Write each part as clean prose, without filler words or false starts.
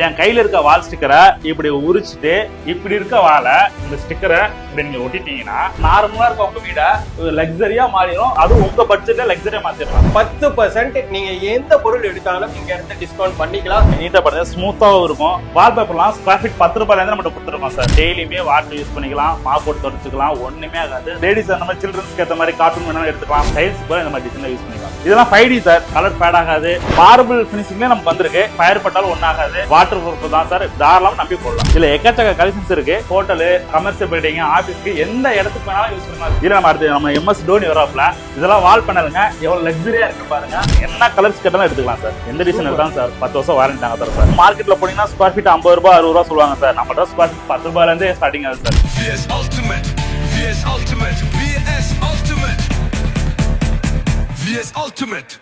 என் கையில இருக்க வால் ஸ்டிக்கரை இப்படி உரிச்சிட்டு இப்படி இருக்க வாழை இந்த ஸ்டிக்கரை இப்படி நீங்க ஒட்டிட்டீங்கன்னா நார்மலா இருக்க உங்க வீட லக்ஸரியா மாறிடும். அது உங்க பட்ஜெட்ல லக்ஸரியா மாத்திடலாம். 10% நீங்க எந்த பொருள் எடுத்தாலும் நீங்க இருந்து டிஸ்கவுண்ட் பண்ணிக்கலாம். நீட்டா பண்ணுங்க, ஸ்மூத்தாவும் இருக்கும். வால்பேப்பர்லாம் ஸ்கொயர் ஃபீட் 10 ரூபாயில இருந்து நம்ம கொடுத்துருக்கோம் சார். டெய்லியுமே வாட்டர் யூஸ் பண்ணிக்கலாம், மாப் போட்டு தொடச்சுக்கலாம், ஒண்ணுமே ஆகாது. லேடிஸ் அந்த மாதிரி சில்ட்ரன்ஸ்க்கு ஏற்ற மாதிரி கார்ட்டூன் வேணாலும் எடுத்துக்கலாம். டைல்ஸ் கூட இந்த மாதிரி டிசைன்ல யூஸ் பண்ணிக்கலாம். இதெல்லாம் 5D சார், கலர் ஃபேட் ஆகாது. மார்பிள் ஃபினிஷிங்ல நமக்கு வந்திருக்கு. ஃபயர் பட்டாலும் ஒன்னும் ஆகாது. வாட்டர் ப்ரூஃப் தான் சார், தாராளமா நம்பி போடலாம். இதுல எக்கச்சக்க கலெக்ஷன்ஸ் இருக்கு. ஹோட்டல், கமர்ஷியல் பில்டிங், ஆபீஸ்க்கு எந்த இடத்துக்கு வேணாலும் யூஸ் பண்ணலாம். இதுல நம்ம அடுத்து நம்ம MS டோனி வராப்ல இதெல்லாம் வால் பண்ணலுங்க. எவ்வளவு லக்ஸரியா இருக்கு பாருங்க. என்ன கலர்ஸ் கேட்டாலும் எடுத்துக்கலாம் சார். எந்த டிசைன் எடுத்தாலும் சார் 10 வருஷம் வாரண்டி தாங்க தரோம் சார். மார்க்கெட்ல போனீங்கன்னா ஸ்கொயர் ஃபீட் 50 ரூபாய் 60 ரூபாய் சொல்லுவாங்க சார். நம்ம தான் ஸ்கொயர் ஃபீட் 10 ரூபாயில இருந்தே ஸ்டார்டிங் ஆகுது sir. VS Ultimate, VS Ultimate, VS Ultimate, VS Ultimate.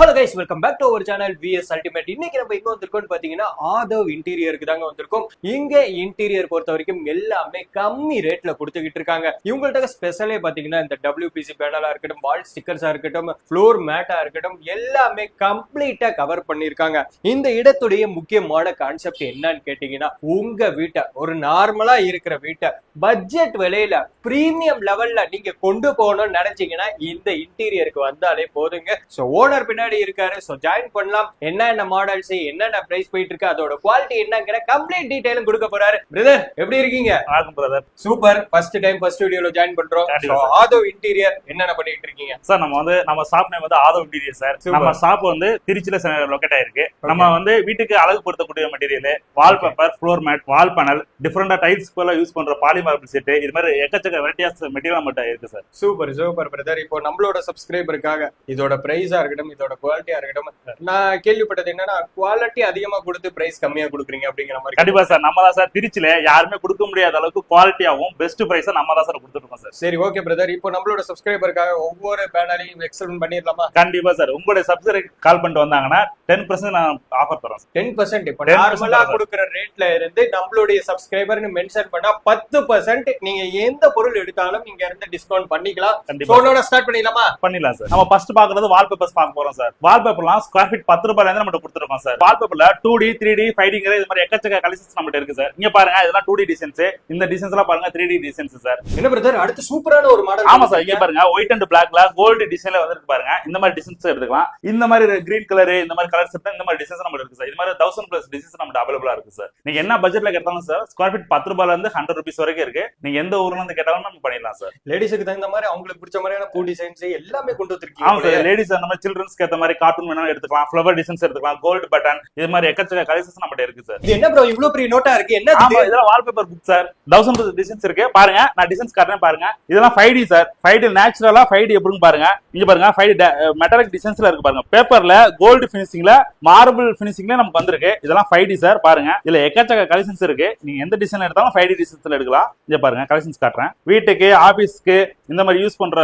Hello guys, welcome back to our channel VS Ultimate. இன்னைக்கு நம்ம எங்க வந்திருக்கோம்னு பாத்தீங்கன்னா ஆதவ் இன்டீரியருக்கு தாங்க வந்திருக்கோம். இங்க இன்டீரியர் பொறுத்த வரைக்கும் எல்லாமே கம்மி ரேட்ல கொடுத்துக்கிட்டு இருக்காங்க. இவங்கள்ட்ட ஸ்பெஷலே பாத்தீங்கன்னா இந்த WPC பேனலா இருக்கட்டும், வால் ஸ்டிக்கர்ஸா இருக்கட்டும், ஃப்ளோர் மேட்டா இருக்கட்டும், எல்லாமே கம்ப்ளீட்டா கவர் பண்ணிருக்காங்க. இந்த இடத்துடைய முக்கியமான கான்செப்ட் என்னன்னு கேட்டீங்கன்னா, உங்க வீட்டை ஒரு நார்மலா இருக்கிற வீட்டை பட்ஜெட் விலையில பிரீமியம் லெவல்ல நீங்க கொண்டு போகணும்னு நினைச்சீங்கன்னா இந்த இன்டீரியருக்கு வந்தாலே போதுங்க. சோ ஓனர் பின்னாடி இருக்காரு. சோ ஜாயின் பண்ணலாம். என்னென்ன மாடல்ஸ், என்னென்ன பிரைஸ் போயிட்டு இருக்கு, அதோட குவாலிட்டி என்னங்கிற கம்ப்ளீட் டீடைலும் கொடுக்க போறாரு. பிரதர், எப்படி இருக்கீங்க? வணக்கம் பிரதர். சூப்பர். ஃபர்ஸ்ட் வீடியோல ஜாயின் பண்றோம். ஆதவ் இன்டீரியர் என்னென்ன பண்ணிட்டு இருக்கீங்க சார்? நம்ம ஷாப் நேம் வந்து ஆதவ் இன்டீரியர் சார். நம்ம ஷாப் வந்து திருச்சியில லொகேட் ஆயிருக்கு. நம்ம வந்து வீட்டுக்கு அழகு படுத்தக்கூடிய மெட்டீரியல், வால் பேப்பர், ஃப்ளோர் மேட், வால் பேனல், டிஃபரெண்டா டைல்ஸ் போல யூஸ் பண்ற பாலிமார்பிள் செட், இது மாதிரி எக்கச்சக்க வெரைட்டியாஸ் மெட்டீரியல் மட்டும் இருக்கு சார். Super super brother. இப்போ நம்மளோட சப்ஸ்கிரைபருக்காக இதோட பிரைஸா இருக்கட்டும், இதோட குவாலிட்டியா இருக்கட்டும், நான் கேள்விப்பட்டது என்னன்னா குவாலிட்டி அதிகமா கொடுத்து பிரைஸ் கம்மியா கொடுக்குறீங்க அப்படிங்கிற மாதிரி. கண்டிப்பா சார், நம்ம தான் சார் திருச்சியில யாருமே கொடுக்க முடியாத அளவுக்கு குவாலிட்டியாவும் பெஸ்ட் பிரைஸா நம்ம தான் சார் கொடுத்துருக்கோம் சார். சரி, ஓகே பிரதர். இப்போ நம்மளோட சப்ஸ்கிரைபருக்காக ஒவ்வொரு பேனலையும் எக்ஸ்பிளைன் பண்ணிடலாமா? கண்டிப்பா சார். உங்களுடைய சப்ஸ்கிரைப் கால் பண்ணிட்டு வந்தாங்கன்னா 10% நான் ஆஃபர் தரோம். 10% இப்போ நார்மலா கொடுக்குற ரேட்ல இருந்து நம்மளுடைய சப்ஸ்கிரைபர்னு மென்ஷன் பண்ணா 10% நீங்க எந்த பொருள் எடுத்தாலும் நீங்க இருந்து டிஸ்கவுண்ட் பண்ணிக்கலாம். சோனோட ஸ்டார்ட் பண்ணிடலாமா? பண்ணிடலாம் சார். நம்ம ஃபர்ஸ்ட் பாக்குறது வால்பேப்பர்ஸ் பார்க்க போறோம் சார். வால்பேப்பர்லாம் ஸ்கொயர் ஃபீட் 10 ரூபாயில இருந்து நம்ம கொடுத்துருக்கோம் சார். வால்பேப்பர்ல 2D 3D 5Dங்கிற இது மாதிரி எக்கச்சக்க கலெக்ஷன்ஸ் நம்ம இருக்கு சார். இங்க பாருங்க, இதெல்லாம் 2D டிசைன்ஸ். இந்த டிசைன்ஸ் எல்லாம் பாருங்க 3D டிசைன்ஸ் சார். என்ன பிரதர், அடுத்து சூப்பரான ஒரு மாடல். ஆமா சார், இங்க பாருங்க ஒயிட் அண்ட் பிளாக்ல கோல்டு டிசைன்ல வந்திருக்கு பாருங்க. இந்த மாதிரி டிசைன்ஸ் எடுத்துக்கலாம். இந்த மாதிரி கிரீன் கலர், இந்த மாதிரி கலர்ஸ் இந்த மாதிரி டிசைன்ஸ் நம்ம இருக்கு சார். இது மாதிரி 1000+ டிசைன்ஸ் நம்ம அவைலபிளா இருக்கு சார். நீங்க என்ன பட்ஜெட்ல கேட்டாலும் சார், ஸ்கொயர் ஃபீட் 10 ரூபாயில இருந்து 100 ரூபீஸ் வரைக்கும் இருக்கு. நீங்க எந்த ஊர்ல இருந்து கேட்டாலும் நம்ம பண்ணிடலாம் சார். லேடிஸ்க்கு தகுந்த மாதிரி அவங்களுக்கு பிடிச்ச மாதிரியான பூ டிசைன்ஸ் எல்லாமே கொண்டு வந்திருக்கீங்க. ஆமா சார், லேடிஸ் அந்த மாதிரி சில்ட்ரன்ஸ்க்கு ஏத்த மாதிரி கார்ட்டூன் வேணாலும் எடுத்துக்கலாம், ஃப்ளவர் டிசைன்ஸ் எடுத்துக்கலாம், கோல்ட் பட்டன், இது மாதிரி எக்கச்சக்க கலெக்ஷன்ஸ் நம்ம இருக்கு சார். இது என்ன ப்ரோ இவ்ளோ பெரிய நோட்டா இருக்கு? என்ன ஆமா, இதெல்லாம் வால்பேப்பர் புக் சார். 1000 டிசைன்ஸ் இருக்கு. பாருங்க, நான் டிசைன்ஸ் காட்டுறேன் பாருங்க. இதெல்லாம் 5D சார். 5D நேச்சுரலா 5D எப்படின்னு பாருங்க. இங்க பாருங்க, 5D மெட்டாலிக் டிசைன்ஸ்ல இருக்கு பாருங்க. பேப்பர்ல கோல்டு ஃபினிஷிங்ல, மார்பிள் ஃபினிஷிங்ல நமக்கு வந்திருக்கு. இதெல்லாம் 5D சார். பாருங்க, இதுல எக்கச்சக்க கலெக்ஷன்ஸ் இருக்கு. நீங்க எந்த டிசைன் எடுத்தாலும் 5D டிசைன்ஸ்ல எடுக்கலாம். இங்க பாருங்க, கலெக்ஷன்ஸ் காட்டுறேன். வீட்டுக்கு, ஆபீஸ்க்கு இந்த மாதிரி யூஸ் பண்ற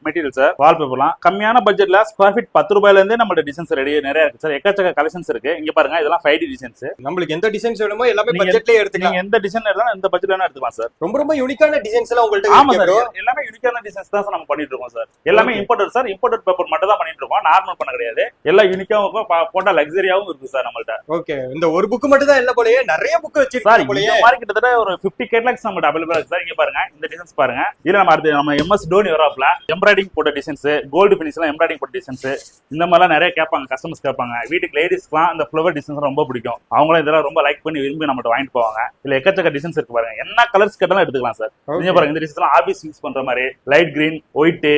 மெட்டீரியல் சார். வால்பேப்பர்லாம் கம்மியான பட்ஜெட்ல ஸ்கொயர் ஃபீட் 10 ரூபாயில இருந்தே நம்ம டிசைன்ஸ் ரெடி நிறைய இருக்கு சார். எக்கச்சக்க கலெக்ஷன்ஸ் இருக்கு. இங்க பாருங்க, இதெல்லாம் 5D டிசைன்ஸ். நம்மளுக்கு எந்த டிசைன்ஸ் வேணுமோ எல்லாமே பட்ஜெட்லயே எடுத்துக்கலாம். நீங்க எந்த டிசைன் எடுத்தாலும் எந்த பட்ஜெட்ல வேணா எடுத்துக்கலாம் சார். ரொம்ப யூனிக்கான டிசைன்ஸ் எல்லாம் உங்கள்ட்ட ஆமா இருக்கு சார். எல்லாமே யூனிக்கான டிசைன்ஸ் தான் சார் நம்ம பண்ணிட்டு இருக்கோம் சார். எல்லாமே இம்போர்ட்டட் சார். இம்போர்ட்டட் பேப்பர் மட்டும் தான் பண்ணிட்டு இருக்கோம். நார்மல் பண்ண கிடையாது. எல்லாம் யூனிக்காவும் இருக்கும், போட்டா லக்ஸரியாவும் இருக்கு சார் நம்மள்ட்ட. ஓகே, இந்த ஒரு புக் மட்டும் தான் இல்ல போலயே, நிறைய புக் வச்சிருக்கீங்க போலயே. இந்த மாதிரி கிட்டத்தட்ட ஒரு 50 கேட்டலாக்ஸ் நம்மள்ட்ட அவைலபிளா இருக்கு சார். இங்க பாருங்க, இந்த டிசைன்ஸ் பாருங்க. இதுல நம்ம அடுத்து நம்ம MS டோனி வராப்ல எம்ப்ராய்டிங் போட்ட டிசைன்ஸ், கோல்டு ஃபினிஷ்ல எம்ப்ராய்டிங் போட்ட டிசைன்ஸ், இந்த மாதிரிலாம் நிறைய கேட்பாங்க கஸ்டமர்ஸ் கேட்பாங்க. வீட்டுக்கு லேடிஸ்க்குலாம் இந்த ஃப்ளவர் டிசைன்ஸ் ரொம்ப பிடிக்கும். அவங்களும் இதெல்லாம் ரொம்ப லைக் பண்ணி விரும்பி நம்மகிட்ட வாங்கிட்டு போவாங்க. இதுல எக்கச்சக்க டிசைன்ஸ் இருக்கு பாருங்க. என்ன கலர்ஸ் கேட்டாலும் எடுத்துக்கலாம் சார். நீங்க பாருங்க, இந்த டிசைன்ஸ் ஆபீஸ் யூஸ் பண்ற மாதிரி லைட் கிரீன், ஒயிட்,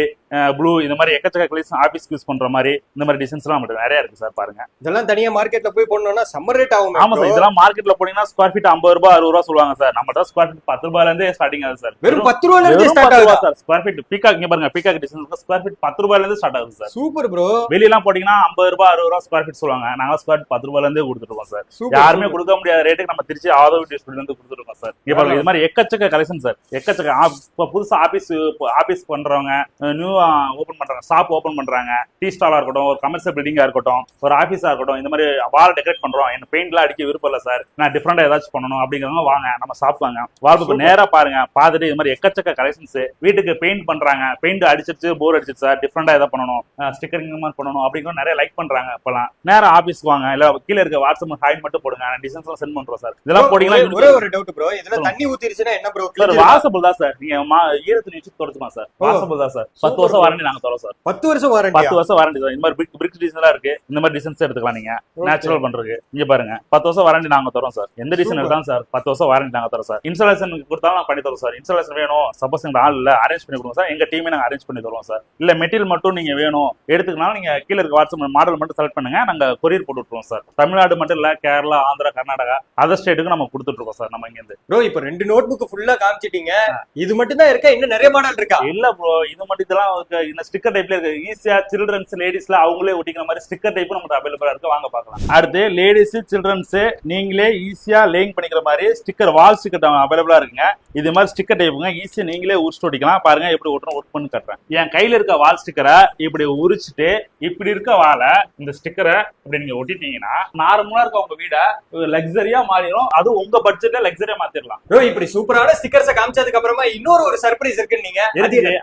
ப்ளூ, இந்த மாதிரி எக்கச்சக்க கலெக்ஷன் ஆபீஸ் யூஸ் பண்ற மாதிரி இந்த மாதிரி டிசைன்ஸ் எல்லாம் நம்மகிட்ட நிறைய இருக்கு சார். பாருங்க, இதெல்லாம் தனியா மார்க்கெட்ல போய் போடணும்னா சம்மர் ரேட் ஆகும். ஆமா சார், இதெல்லாம் மார்க்கெட்ல போனீங்கன்னா ஸ்கொயர் ஃபீட் 50 ரூபாய் 60 ரூபாய் சொல்லுவாங்க சார். நம்ம ஸ்கொயர் ஃபீட் 10 ரூபாயில இருந்தே ஸ்டார்டிங் ஆகுது சார். வெறும் 10 ரூபாயில இருந்து ஸ்டார்ட் ஆகுது சார் ஸ்கொயர் ஃபீட். பீகாக் இங்க பாருங்க, பீகாக் டிசைன்ஸ் ஸ்கொயர் ஃபீட் 10 ரூபாயில இருந்து ஸ்டார்ட் ஆகுது சார். Super bro. வெளியெல்லாம் போட்டீங்கன்னா 50 ரூபாய் 60 ரூபாய் ஸ்கொயர் ஃபீட் சொல்லுவாங்க. நாங்க ஸ்கொயர் ஃபீட் 10 ரூபாயில இருந்தே கொடுத்துருக்கோம் சார். யாருமே கொடுக்க முடியாத ரேட்டுக்கு நம்ம திருச்சி ஆதவ் டிஸ்ட்ரிக்ட்ல இருந்து கொடுத்துருக்கோம் சார். இங்க பாருங்க, இது மாதிரி எக்கச்சக்க கலெக்ஷன் சார். எக்கச்சக்க புதுசா ஆபீஸ் பண்றவங்க, நியூ ஓபன் பண்றாங்க, ஷாப் ஓபன் பண்றாங்க, டீ ஸ்டாலா இருக்கட்டும், ஒரு கமர்ஷியல் பில்டிங்கா இருக்கட்டும், ஒரு ஆபீஸா இருக்கட்டும், இந்த மாதிரி வால் டெக்கரேட் பண்றோம், என்ன பெயிண்ட் எல்லாம் அடிக்க விருப்பம் இல்ல சார், நான் டிஃபரெண்டா ஏதாச்சும் பண்ணணும் அப்படிங்கிறவங்க வாங்க, நம்ம ஷாப் வாங்க. வால்பேப்பர் நேரா பாருங்க, பார்த்துட்டு இது மாதிரி எக்கச்சக்க கலெக்ஷன்ஸ். வீட்டுக்கு பெயிண்ட் பண்றாங்க, பெயிண்ட் அடிச்சிருச்சு போர் அடிச்சிருச்சு சார், டிஃப்ரெண்டா எதாவது பண்ணணும், ஸ்டிக்கரிங் மாதிரி பண்ணணும் அப்படிங்கிற நிறைய லைக் பண்றாங்க. இப்பெல்லாம் நேரம் ஆபீஸ்க்கு வாங்க, இல்ல கீழே இருக்க வாட்ஸ்அப் ஹாய் மட்டும் போடுங்க, டிசைன்ஸ் எல்லாம் சென்ட் பண்றோம் சார். இதெல்லாம் போட்டீங்கன்னா ஒரே ஒரு டவுட் ப்ரோ, இதுல தண்ணி ஊத்திருச்சுன்னா என்ன ப்ரோ? சார் வாசபிள் தான் சார், நீங்க ஈரத்துல வச்சு தொடச்சுக்கலாம் சார், வாசபிள் தான் சார். 10 வருஷம் வாரண்டி நாங்க தரோம் சார். 10 வருஷம் வாரண்டி? 10 வருஷம் வாரண்டி சார். இந்த மாதிரி பிரிக்ஸ் டிசைன் எல்லாம் இருக்கு, இந்த மாதிரி டிசைன்ஸ் எடுத்துக்கலாம் நீங்க நேச்சுரல் பண்றதுக்கு. இங்க பாருங்க 10 வருஷம் வாரண்டி நாங்க தரோம் சார். எந்த டிசைன் எடுத்தாலும் சார் 10 வருஷம் வாரண்டி நாங்க தரோம் சார். இன்ஸ்டாலேஷன் கொடுத்தாலும் நாங்க பண்ணி தரோம் சார். இன்ஸ்டாலேஷன் வேணும், சப்போஸ் எங்க ஆள் இல்ல அரேஞ்ச் பண்ணி கொடுங்க சார், எங்க டீமே நாங்க அரேஞ்ச் பண்ணி தருவோம் சார். இல்ல மெட்டீரியல் மட்டும் நீங்க வேணும் எடுத்துக்கலாம், நீங்க கீழே இருக்க வாட்ஸ்அப் மாடல் மட்டும் செலக்ட் பண்ணுங்க, நாங்க கொரியர் போட்டு விட்டுருவோம் சார். தமிழ்நாடு மட்டும் இல்ல, கேரளா, ஆந்திரா, கர்நாடகா, அதர் ஸ்டேட்டுக்கு நம்ம கொடுத்துட்டு இருக்கோம் சார். நம்ம இங்க இருந்து ப்ரோ இப்போ 2 நோட் புக் ஃபுல்லா காமிச்சிட்டீங்க, இது மட்டும் தான் இருக்கா? இன்னும் நிறைய மாடல் இருக்கா? இல்ல ப்ரோ, இது மட்டும் இதெல்லாம் இந்த ஸ்டிக்கர் டைப்ல இருக்கு. ஈஸியா சில்ட்ரன்ஸ் லேடிஸ்ல அவங்களே ஒட்டிக்கிற மாதிரி ஸ்டிக்கர் டைப் நமக்கு அவைலபிளா இருக்கு, வாங்க பார்க்கலாம். அடுத்து லேடிஸ் சில்ட்ரன்ஸ் நீங்களே ஈஸியா லேயிங் பண்ணிக்கிற மாதிரி ஸ்டிக்கர், வால் ஸ்டிக்கர் அவைலபிளா இருக்குங்க. இது மாதிரி ஸ்டிக்கர் டைப்புங்க, ஈஸியா நீங்களே உரிச்சு ஒட்டிக்கலாம். பாருங்க எப்படி ஒட்டணும், ஒர்க் பண்ணி கட்டுறேன். என் கையில இருக்க வால் ஸ்டிக்கரை இப்படி உரிச்சுட்டு இப்படி இருக்க வாழை இந்த ஸ்டிக்கரை இப்படி நீங்க ஒட்டிட்டீங்கன்னா நார்மலா இருக்க உங்க வீட லக்ஸரியா மாறிடும். அது உங்க பட்ஜெட்ல லக்ஸரியா மாத்திரலாம். ப்ரோ இப்படி சூப்பரான ஸ்டிக்கர்ஸ் காமிச்சதுக்கு அப்புறமா இன்னொரு ஒரு சர்ப்ரைஸ் இருக்கு, நீங்க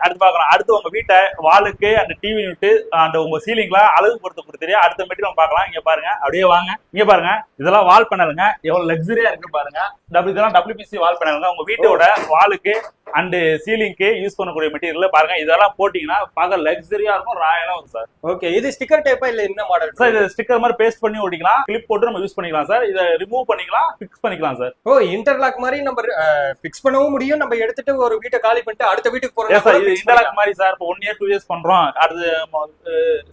அடுத்து பார்க்கலாம். அடுத்து உங்க வீட்டை வாலுக்கு அந்த டிவி யூனிட் அந்த உங்க சீலிங்ல அழகு பொறுத்து கொடுத்துறியா அடுத்த மெட்டீரியல் பார்க்கலாம். இங்க பாருங்க, அப்படியே வாங்க, இங்க பாருங்க, இதெல்லாம் வால் பேனலுங்க, எவ்வளவு லக்ஸரியா இருக்கு பாருங்க. இதெல்லாம் WPC வால் பேனலுங்க, உங்க வீட்டோட வாலுக்கு அண்ட் சீலிங்க்கு யூஸ் பண்ணக்கூடிய மெட்டீரியல் பாருங்க. இதெல்லாம் போட்டீங்கன்னா பார்க்க லக்ஸரியா இருக்கும், ராயலா இருக்கும் சார். ஓகே, இது ஸ்டிக்கர் டைப்பா இல்ல என்ன மாடல் சார்? இது ஸ்டிக்கர் மாதிரி பேஸ்ட் பண்ணி ஒட்டிக்கலாம், கிளிப் போட்டு நம்ம யூஸ் பண்ணிக்கலாம் சார். இதை ரிமூவ் பண்ணிக்கலாம், ஃபிக்ஸ் பண்ணிக்கலாம் சார். ஓ இன்டர்லாக் மாதிரி நம்ம ஃபிக்ஸ் பண்ணவும் முடியும், நம்ம எடுத்துட்டு ஒரு வீட்டை காலி பண்ணிட்டு அடுத்த வீட்டுக்கு போறோம் சார். இது இன்டர்லாக் மாதிரி சார். இப்போ 1 year 2 years பண்றோம், அடுத்து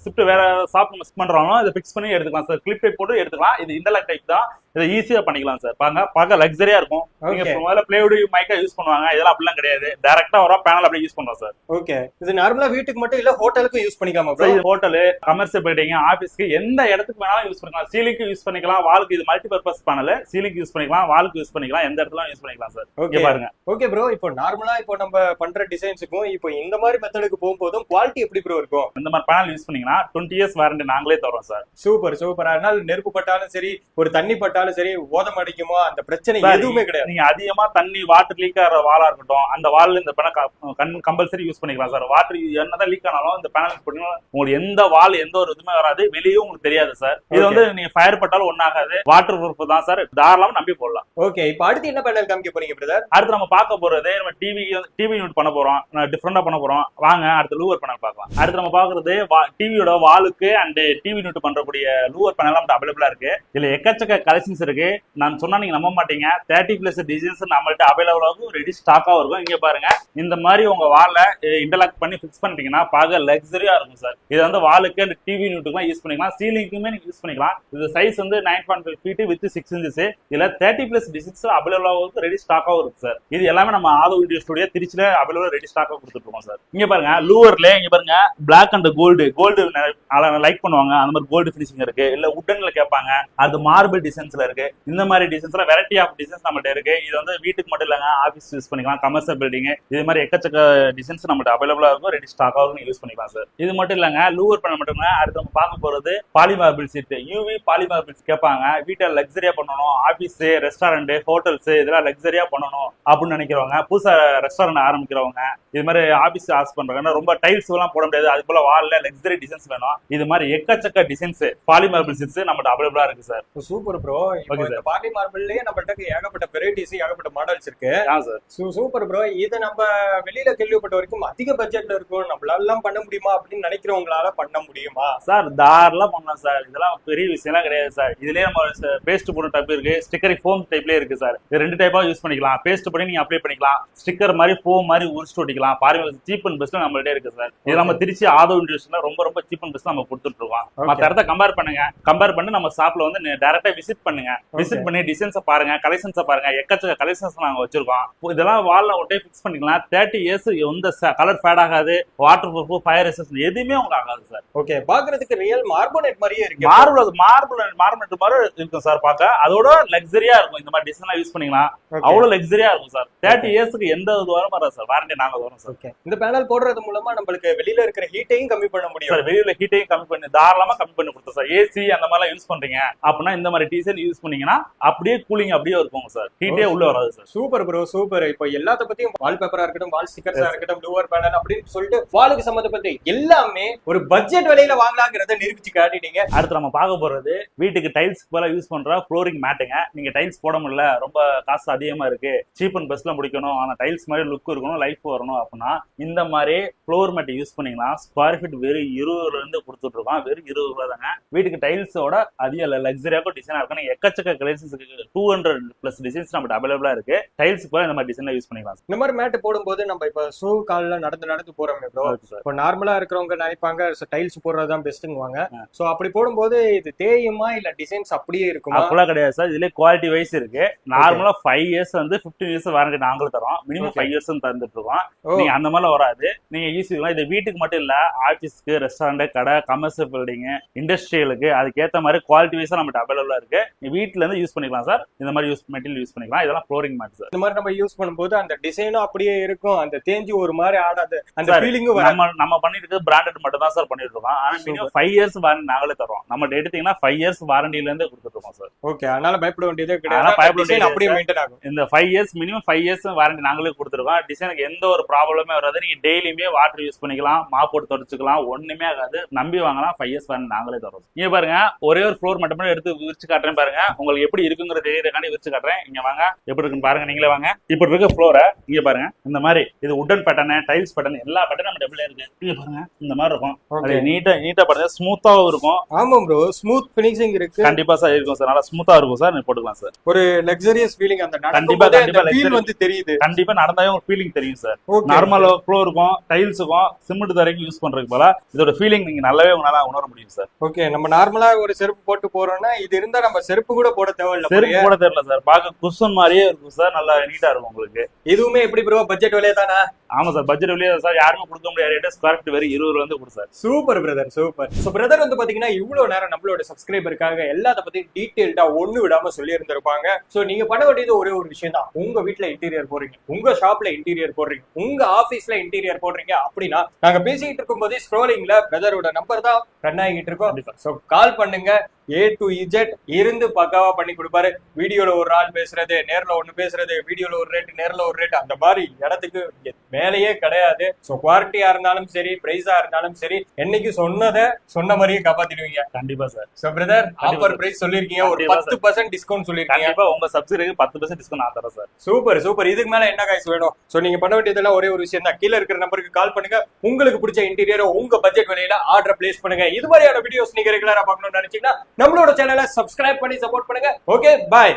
ஷிஃப்ட் வேற ஷாப் மிஸ் பண்றோம், இதை ஃபிக்ஸ் பண்ணி எடுத்துக்கலாம் சார். கிளிப் டைப் போட்டு எடுத்துக்கலாம். இது இன்டர்லாக் டைப் தான், இதை ஈஸியா பண்ணிக்கலாம் சார். பாருங்க, பார்க்க லக்ஸரியா இருக்கும். நீங்க முதல்ல பிளேவுட் மைக்கா யூஸ் பண்ணுவாங்க, இதெல்லாம் அப்படிலாம் கிடையாது, டைரக்டா வர பேனல் அப்படியே யூஸ் பண்றோம் சார். ஓகே, இது நார்மலா வீட்டுக்கு மட்டும் இல்ல ஹோட்டலுக்கு யூஸ் பண்ணிக்கலாமா ப்ரோ? இது ஹோட்டல், கமர்ஷியல் பில்டிங், ஆபீஸ்க்கு எந்த இடத்துக்கு வேணாலும் யூஸ் பண்ணிக்கலாம். சீலிங்க்கு யூஸ் பண்ணிக்கலாம், வாலுக்கு. இது மல்டி பர்பஸ் பேனல், சீலிங்க்கு யூஸ் பண்ணிக்கலாம், வாலுக்கு யூஸ் பண்ணிக்கலாம், எந்த இடத்துல யூஸ் பண்ணிக்கலாம் சார். ஓகே பாருங்க. ஓகே ப்ரோ, இப்போ நார்மலா இப்போ நம்ம பண்ற டிசைன்ஸுக்கும் இப்போ இந்த மாதிரி மெத்தடுக்கு போகும்போதும் குவாலிட்டி எப்படி ப்ரோ இருக்கும்? இந்த மாதிரி பேனல் யூஸ் பண்ணீங்கன்னா 20 years வாரண்டி நாங்களே தரோம் சார். Super super. அதனால நெருப்பு பட்டாலும் சரி, ஒரு தண்ணி பட்டாலும் சரி, ஓதம் அடிக்குமோ அந்த பிரச்சனை எதுவுமே கிடையாது. நீங்க அதிகமா தண்ணி வாட்டர் லீக் ஆகிற வாலா இருக்கட்டும், அந்த வால்ல இந்த பேனல் கம்பல்சரி யூஸ் பண்ணிக்கலாம் சார். வாட்டர் என்னதான் லீக் ஆனாலும் இந்த பேனல் யூஸ் பண்ணீங்கன்னா உங்களுக்கு எந்த வால் எந்த ஒரு இதுவுமே வராது, வெளியே உங்களுக்கு தெரியாது சார். இது வந்து நீங்க ஃபயர் பட்டாலும் ஒன்னாகாது, வாட்டர் ப்ரூஃப் தான் சார், தாராளமா நம்பி போடலாம். ஓகே, இப்போ அடுத்து என்ன பேனல் காமிக்க போறீங்க பிரதர்? அடுத்து நம்ம பார்க்க போறது நம்ம டிவி யூனிட் பண்ண போறோம், டிஃபரெண்டா பண்ண போறோம். வாங்க அடுத்து லூவர் பேனல் பார்க்கலாம். அடுத்து நம்ம பாக்குறது டிவியோட வாலுக்கு அண்ட் டிவி யூனிட் பண்றக்கூடிய லூவர் பேனல் நம்ம அவைலபிளா இருக்கு. இதுல எக்கச்சக்க கலெக்ஷன்ஸ் இருக்கு. நான் சொன்னா நீங்க நம்ப மாட்டீங்க, 30+ டிசைன்ஸ் நம்மள்ட்ட அவைலபிளா இருக்கும், ரெடி ஸ்டாக்கா இருக்கும். இங்க பாருங்க, இந்த மாதிரி உங்க வால்ல இன்டர்லாக் பண்ணி ஃபிக்ஸ் பண்ணிட்டீங்கன்னா பார்க்க லக்ஸரியா இருக்கும் சார். இது வந்து வாலுக்கு அண்ட் டிவி யூனிட்டுக்குலாம் யூஸ் பண்ணிக்கலாம், சீலிங்க்குமே நீங்க யூஸ் பண்ணிக்கலாம். இது சைஸ் வந்து 9.5 feet வித் 6 inches. இதுல 30+ டிசைன்ஸ் அவைலபிளா இருக்கும், ரெடி ஸ்டாக்கா இருக்கு சார். இது எல்லாமே நம்ம ஆதோ வீடியோ ஸ்டுடியோ திருச்சியில அவைலபிளா ரெடி ஸ்டாக்கா கொடுத்துட்டு இருக்கோம் சார். இங்க பாருங்க, லூவர்ல இங்க பாருங்க, பிளாக் அண்ட் கோல்டு லைக் பண்ணுவாங்க, அந்த மாதிரி கோல்டு ஃபினிஷிங் இருக்கு. இல்ல உட்டன்ல கேட்பாங்க, அது மார்பிள் டிசைன்ஸ்ல இருக்கு. இந்த மாதிரி டிசைன்ஸ்ல வெரைட்டி ஆஃப் டிசைன்ஸ் நம்மகிட்ட இருக்கு. இது வந்து வீட்டுக்கு மட்டும் இல்லங்க, ஆபீஸ் யூஸ் பண்ணிக்கலாம், கமர்ஷியல் பில்டிங், இது மாதிரி எக்கச்சக்க டிசைன்ஸ் நம்மகிட்ட அவைலபிளா இருக்கும், ரெடி ஸ்டாக்காகவும் யூஸ் பண்ணிக்கலாம் சார். இது மட்டும் இல்லங்க, லூவர் பண்ண மட்டும் அடுத்து நம்ம பார்க்க போறது பாலிமார்பிள் சீட். யூவி பாலிமார்பிள்ஸ் கேட்பாங்க, வீட்டை லக்ஸரியா பண்ணணும், ஆபீஸ், ரெஸ்டாரண்ட், ஹோட்டல்ஸ் இதெல்லாம் லக்ஸரியா பண்ணணும் அப்படின்னு நினைக்கிறவங்க, புதுசா ரெஸ்டாரண்ட் ஆரம்பிக்கிறவங்க, இது மாதிரி ஆபீஸ் ஆஸ் பண்றாங்க, ரொம்ப டைல்ஸ் எல்லாம் போட முடியாது, அது போல வால்ல லக்ஸரி டிசைன்ஸ் வேணும். இது மாதிரி எக்கச்சக்க டிசைன்ஸ் பாலிமார்பிள் சீட்ஸ் நம்மகிட்ட அவைலபிளா இருக்கு சார். Super bro. இந்த பாலிமார்பிள்லயே நம்மகிட்ட ஏகப்பட்ட வெரைட்டிஸ், ஏகப்பட்ட மாடல்ஸ் இருக்கு. Super bro. இதை நம்ம வெளியில கேள்விப்பட்ட வரைக்கும் அதிக பட்ஜெட்ல இருக்கும், நம்மளால பண்ண முடியுமா அப்படின்னு நினைக்கிறவங்களால பண்ண முடியுமா சார்? தாராளம் பண்ணலாம் சார். இதெல்லாம் பெரிய விஷயம்லாம் கிடையாது சார். இதுலயே நம்ம பேஸ்ட் போன டைப் இருக்கு, ஸ்டிக்கர் ஃபோம் டைப்லயே இருக்கு சார். இது 2 டைப்பா யூஸ் பண்ணிக்கலாம். பேஸ்ட் பண்ணி நீங்க அப்ளை பண்ணிக்கலாம், ஸ்டிக்கர் மாதிரி ஃபோம் மாதிரி உரிச்சு ஒட்டிக்கலாம். பாருங்க, சீப் அண்ட் பெஸ்ட் நம்மள்ட்ட இருக்கு சார். இது நம்ம திருச்சி ஆதோ இண்டஸ்ட்ரியில ரொம்ப ரொம்ப சீப் அண்ட் பெஸ்ட் நம்ம கொடுத்துட்டு இருக்கோம். மற்ற இடத்த கம்பேர் பண்ணுங்க, கம்பேர் பண்ணி நம்ம ஷாப்ல வந்து டைரக்டா விசிட் பண்ணுங்க. விசிட் பண்ணி டிசைன்ஸை பாருங்க, கலெக்ஷன்ஸை பாருங்க, எக்கச்சக்க கலெக்ஷன்ஸ் நாங்க வச்சிருக்கோம். இதெல்லாம் வால்ல ஒட்டே ஃபிக்ஸ் பண்ணிக்கலாம். 30 years எந்த கலர் ஃபேட் ஆகாது, வாட்டர் ப்ரூஃப், ஃபயர் ரெசிஸ்டன்ட் எதுவுமே உங்களுக்கு ஆகாது சார். ஓகே, பாக்குறதுக்கு ரியல் மார்பனேட் மாதிரியே இருக்கு. மார்பனேட் மாதிரி இருக்கும் சார் பார்க்க. அதோட லக்ஸரியா இருக்கும். இந்த மாதிரி டிசைன்லாம் யூஸ் பண்ணிக்கலாம், அவ்வளவு லக்ஸரியா இருக்கும் சார். 30 yearsக்கு எந்த ஒரு வாரம் வராது சார், வாரண்டி நாங்க வரோம் சார். இந்த பேனல் போடுறது மூலமா நம்மளுக்கு வெளியில இருக்கிற ஹீட்டையும் கம்மி பண்ண முடியும் சார். வெளியில ஹீட்டையும் கம்மி பண்ணி தாராளமா கம்மி பண்ணி கொடுத்தோம் சார். ஏசி அந்த மாதிரிலாம் யூஸ் பண்றீங்க அப்படின்னா இந்த மாதிரி டிசைன் யூஸ் பண்ணீங்கன்னா அப்படியே கூலிங் அப்படியே இருக்குங்க சார், ஹீட்டே உள்ள வராது சார். Super bro super. இப்போ எல்லாத்த பத்தியும் வால்பேப்பரா இருக்கட்டும், வால் ஸ்டிக்கர்ஸா இருக்கட்டும், டோர் பேனல் அப்படின்னு சொல்லிட்டு வாலுக்கு சம்பந்தப்பட்ட எல்லாமே ஒரு பட்ஜெட் விலையில வாங்கலாங்கிறத நிரூபிச்சு காட்டிட்டீங்க. அடுத்து நம்ம பார்க்க போறது வீட்டுக்கு டைல்ஸ் போல யூஸ் பண்ற ஃப்ளோரிங் மேட்டுங்க. நீங்க டைல்ஸ் போட முடியல, ரொம்ப காசு அதிகமா இருக்கு, சீப் அண்ட் பெஸ்ட்ல முடிக்கணும், ஆனா டைல்ஸ் மாதிரி லுக் இருக்கணும், லைஃப் வரணும் அப்படின்னா இந்த மாதிரி ஃப்ளோர் மேட் யூஸ் பண்ணீங்கன்னா ஸ்கொயர் ஃபீட் வெறும் 20 இருந்து கொடுத்துட்டு இருக்கோம். வெறும் 20 ரூபாய் தாங்க. வீட்டுக்கு டைல்ஸோட அதிக லக்ஸரியாக்கும் டிசைனா இருக்கு. எக்கச்சக்க கலெக்ஷன்ஸ் இருக்கு, 200+ டிசைன்ஸ் நம்ம அவைலபிளா இருக்கு. டைல்ஸ் போல இந்த மாதிரி டிசைன்ல யூஸ் பண்ணிக்கலாம். இந்த மாதிரி மேட் போடும்போது நம்ம இப்ப ஷூ கால்ல நடந்து போறோமே ப்ரோ, இப்போ நார்மலா இருக்கிறவங்க நினைப்பாங்க டைல்ஸ் போடுறதுதான் பெஸ்ட்ங்குவாங்க. சோ அப்படி போடும்போது இது தேயுமா இல்ல டிசைன்ஸ் அப்படியே இருக்குமா? அப்பெல்லாம் கிடையாது சார், இதுல குவாலிட்டி வைஸ் இருக்கு. நார்மலா 5 இயர்ஸ் வந்து 15 இயர்ஸ் வாரண்டி நாங்களும் தரோம். மினிமம் 5 இயர்ஸ் தந்துட்டு இருக்கோம். நீங்க அந்த மாதிரி வராது, நீங்க யூஸ் பண்ணலாம். இது வீட்டுக்கு மட்டும் இல்ல, ஆபீஸ்க்கு, ரெஸ்டாரண்ட், கடை, கமர்ஷியல் பில்டிங், இண்டஸ்ட்ரியலுக்கு அதுக்கேற்ற மாதிரி குவாலிட்டி வைஸா நம்ம அவைலபிளா இருக்கு. வீட்டுல இருந்து யூஸ் பண்ணிக்கலாம் சார். இந்த மாதிரி மெட்டீரியல் யூஸ் பண்ணிக்கலாம். இதெல்லாம் ஃப்ளோரிங் மேட் சார். இந்த மாதிரி நம்ம யூஸ் பண்ணும்போது அந்த டிசைனும் அப்படியே இருக்கும், அந்த தேஞ்சு ஒரு மாதிரி ஆடாது, அந்த ஃபீலிங்கும் நம்ம பண்ணிட்டு இருக்கு பிராண்டட் மட்டும் தான் சார் பண்ணிட்டு இருக்கோம். ஆனா மினிமம் 5 இயர்ஸ் வாரண்டி நாங்களே தரோம். நம்ம எடுத்தீங்கன்னா 5 இயர்ஸ் வாரண்டில இருந்து கொடுத்துட்டு இருக்கோம் சார். ஓகே, அதனால பயப்பட வேண்டியதே கிடையாது. அப்படியே மெயின்டைன் ஆகும். இந்த 5 இயர்ஸ் மினிமம் 5 இயர்ஸ் வாரண்டி நாங்களே கொடுத்துருக்கோம். டிசைனுக்கு எந்த ஒரு ப்ராப்ளமே வராது. நீங்க டெய்லியுமே வாட்டர் யூஸ் பண்ணிக்கலாம், மாப் போட்டு தொடச்சுக்கலாம், ஒண்ணுமே ஆகாது. நம்பி வாங்கலாம். 5 இயர்ஸ் வாரண்டி நாங்களே தரோம். இங்க பாருங்க, ஒரே ஒரு ஃப்ளோர் மட்டும் எடுத்து விரிச்சு காட்டுறேன் பாருங்க. உங்களுக்கு எப்படி இருக்குங்கிறது தெரியறதுக்காண்டி விரிச்சு காட்டுறேன். இங்க வாங்க, எப்படி இருக்குன்னு பாருங்க. நீங்களே வாங்க. இப்படி இருக்க ஃப்ளோரை இங்க பாருங்க. இந்த மாதிரி இது உட்டன் பேட்டர்ன், டைல்ஸ் பேட்டர்ன், எல்லா பேட்டர்ன் நம்ம டபுள்ல இருக்கு. இங்க பாருங்க, இந்த மாதிரி இருக்கும். நீட்டா பாருங்க, ஸ்மூத்தாவும் இருக்கும். ஆமா ப்ரோ, ஸ்மூத் ஃபினிஷிங் இருக்கு. கண்டிப்பா சார் இருக்கும் சார், நல்லா ஸ்மூத்தா இருக்கும் சார். நீங்க போட்டுக்கலாம் சார். ஒரு லக்ஸரியஸ் ஃபீலிங் அந்த கண்டிப்பா ஃபீல் வந்து தெரியுது. கண்டிப்பா நடந்தாவே ஒரு ஃபீலிங் தெரியும் சார். நார்மல் ஃப்ளோருக்கும் டைல்ஸுக்கும் சிமெண்ட் தரைக்கும் யூஸ் பண்றதுக்கு போல இதோட ஃபீலிங் நீங்க நல்லாவே உங்களால உணர முடியும் சார். ஓகே, நம்ம நார்மலா ஒரு செருப்பு போட்டு போறோம்னா இது இருந்தா நம்ம செருப்பு கூட போட தேவையில்ல. செருப்பு போட தேவையில்ல சார், பார்க்க குஷன் மாதிரியே இருக்கும் சார். நல்லா நீட்டா இருக்கும் உங்களுக்கு. இதுவுமே எப்படி ப்ரோ பட்ஜெட் விலையே தானா? ஆமா சார், பட்ஜெட் விலையே சார். யாருமே கொடுக்க முடியாது. ஸ்கொயர் ஃபீட் வெறும் 20 ரூபாய் வந்து sir. Super brother, super. So brother வந்து பாத்தீங்கன்னா இவ்வளவு நேரம் நம்மளோட சப்ஸ்கிரைபருக்காக எல்லாத்த பத்தி டீடைல்டா ஒண்ணு விடாம சொல்லி இருந்திருப்பாங்க. சோ நீங்க பண்ண வேண்டியது ஒரே ஒரு விஷயம் தான். உங்க வீட்டுல இன்டீரியர் போடுறீங்க, உங்க ஷாப்ல இன்டீரியர் போடுறீங்க, உங்க ஆபீஸ்ல இன்டீரியர் போடுறீங்க அப்படின்னா நாங்க பேசிக்கிட்டு இருக்கும் போதே ஸ்க்ரோலிங்ல பிரதரோட நம்பர் தான் ரன் ஆகிட்டு இருக்கோம். சோ கால் பண்ணுங்க. A to Z இருந்து பக்காவா பண்ணி கொடுப்பாரு. வீடியோல ஒரு ஆள் பேசுறது, நேர்ல ஒண்ணு பேசுறது, வீடியோல ஒரு ரேட், நேர்ல ஒரு ரேட், அந்த மாதிரி இடத்துக்கு மேலேயே கிடையாது. சோ குவாலிட்டியா இருந்தாலும் சரி, பிரைஸா இருந்தாலும் சரி, என்னைக்கு சொன்ன மாதிரியே காப்பாத்திடுவீங்க. கண்டிப்பா sir. So brother, offer price சொல்லிருக்கீங்க, ஒரு 10% டிஸ்கவுண்ட் சொல்லிருக்கீங்க. கண்டிப்பா உங்க சப்சிடிக்கு 10% டிஸ்கவுண்ட் நான் தரேன் சார். Super super. இதுக்கு மேல என்ன காய்ஸ் வேணும்? சோ நீங்க பண்ண வேண்டியதெல்லாம் ஒரே ஒரு விஷயம் தான். கீழ இருக்கிற நம்பருக்கு கால் பண்ணுங்க. உங்களுக்கு பிடிச்ச இன்டீரியரை உங்க பட்ஜெட் விலையில ஆர்டர் பிளேஸ் பண்ணுங்க. இது மாதிரியான வீடியோஸ் நீங்க ரெகுலரா பார்க்கணும்னு நினைச்சீங்கன்னா நம்மளோட சேனலை சப்ஸ்கிரைப் பண்ணி சப்போர்ட் பண்ணுங்க. ஓகே, பாய்.